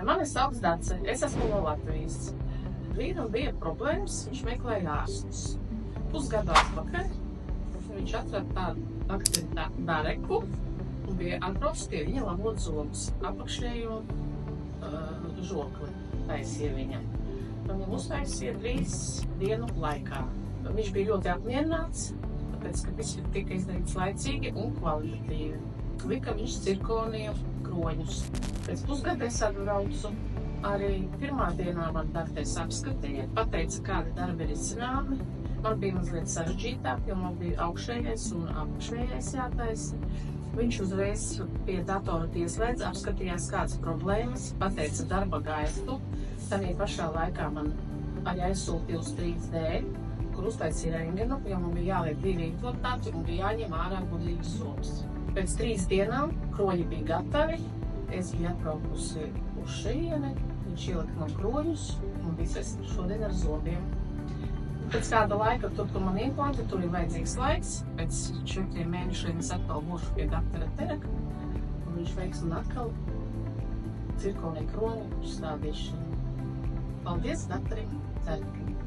Mani sauc Dace, es esmu no Latvijas. Vīram bija problēmas, viņš meklēja ārstus. Pusgadu atpakaļ viņš atrada tādu bakteritātu bareku un bija atbraucis pie viņa labot zobus, apakšējo žokli taisīja viņam. Viņam uztaisīja 3 dienu laikā. Viņš bija ļoti apmierināts, tāpēc, ka viss tika izdarīts laicīgi un kvalitatīvi. Lika viņš cirkonija kroņus. Pēc pusgada es atbraucu. Arī pirmā dienā man dakteris apskatīja, pateica, kādi darbi ir izcināmi. Man bija mazliet sarežģītāk, jo man bija augšējais un apakšējais jātaisa. Viņš uzreiz pie datora pieslēdz, apskatījās kādas problēmas, pateica darba gaistu. Tādā pašā laikā man arī aizsūtīja uz 3D, kur uztaisīja rentgenu, jo man bija jāliek 2 implantāti un bija jāņem ārā gudrības zobs. Pēc 3 dienām kroņi bija gatavi, es biju atbraukusi uz šejieni, viņš ielika man kroņus un viss es šodien ar zobiem. Pēc kāda laika, tur, kur man implanti, tur ir vajadzīgs laiks. Pēc 4 mēnešiem es atkal būšu pie doktora Tereka, un viņš veiks man atkal cirkonija kroņu uzstādīšanu. Paldies doktorim Terekam!